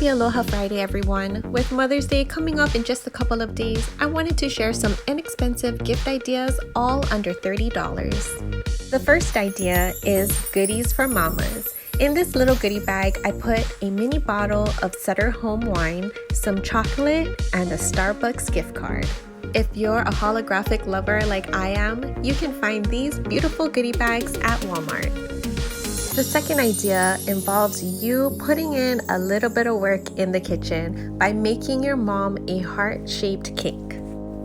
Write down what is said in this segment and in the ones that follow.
Happy Aloha Friday, everyone! With Mother's Day coming up in just a couple of days, I wanted to share some inexpensive gift ideas, all under $30. The first idea is goodies for mamas. In this little goodie bag, I put a mini bottle of Sutter Home wine, some chocolate, and a Starbucks gift card. If you're a holographic lover like I am, you can find these beautiful goodie bags at Walmart. The second idea involves you putting in a little bit of work in the kitchen by making your mom a heart-shaped cake.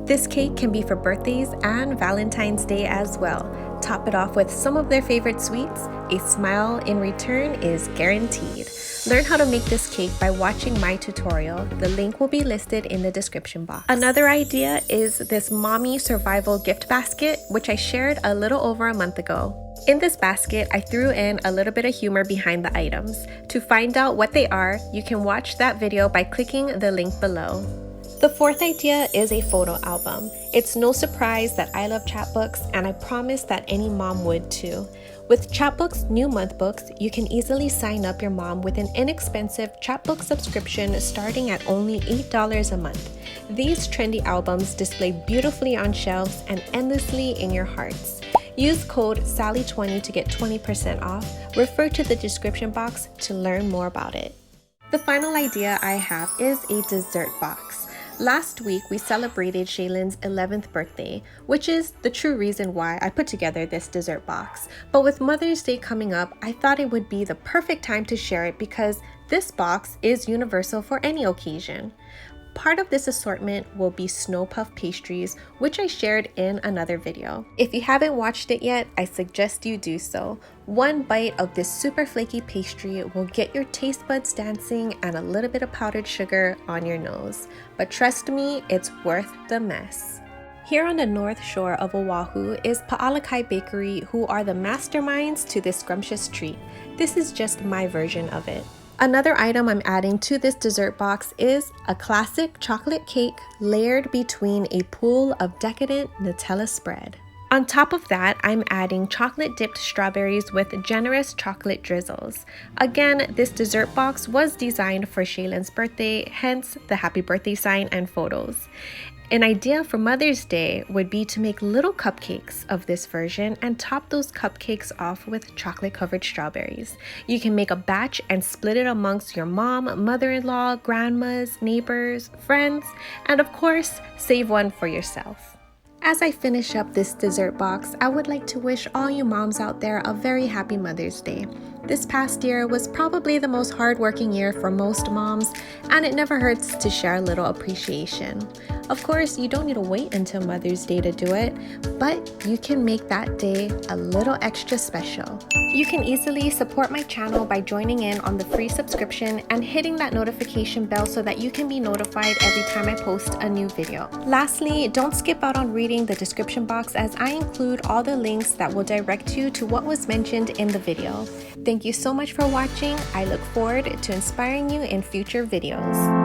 This cake can be for birthdays and Valentine's Day as well. Top it off with some of their favorite sweets. A smile in return is guaranteed. Learn how to make this cake by watching my tutorial. The link will be listed in the description box. Another idea is this mommy survival gift basket, which I shared a little over a month ago. In this basket, I threw in a little bit of humor behind the items. To find out what they are, you can watch that video by clicking the link below. The fourth idea is a photo album. It's no surprise that I love Chatbooks, and I promise that any mom would too. With Chatbooks new month books, you can easily sign up your mom with an inexpensive Chatbook subscription starting at only $8 a month. These trendy albums display beautifully on shelves and endlessly in your hearts. Use code SALLY20 to get 20% off. Refer to the description box to learn more about it. The final idea I have is a dessert box. Last week, we celebrated Shaylin's 11th birthday, which is the true reason why I put together this dessert box. But with Mother's Day coming up, I thought it would be the perfect time to share it because this box is universal for any occasion. Part of this assortment will be snow puff pastries, which I shared in another video. If you haven't watched it yet, I suggest you do so. One bite of this super flaky pastry will get your taste buds dancing and a little bit of powdered sugar on your nose. But trust me, it's worth the mess. Here on the north shore of Oahu is Pa'alakai Bakery, who are the masterminds to this scrumptious treat. This is just my version of it. Another item I'm adding to this dessert box is a classic chocolate cake layered between a pool of decadent Nutella spread. On top of that, I'm adding chocolate-dipped strawberries with generous chocolate drizzles. Again, this dessert box was designed for Shaylin's birthday, hence the happy birthday sign and photos. An idea for Mother's Day would be to make little cupcakes of this version and top those cupcakes off with chocolate-covered strawberries. You can make a batch and split it amongst your mom, mother-in-law, grandmas, neighbors, friends, and of course, save one for yourself. As I finish up this dessert box, I would like to wish all you moms out there a very happy Mother's Day. This past year was probably the most hardworking year for most moms, and it never hurts to share a little appreciation. Of course, you don't need to wait until Mother's Day to do it, but you can make that day a little extra special. You can easily support my channel by joining in on the free subscription and hitting that notification bell so that you can be notified every time I post a new video. Lastly, don't skip out on reading the description box as I include all the links that will direct you to what was mentioned in the video. Thank you so much for watching. I look forward to inspiring you in future videos.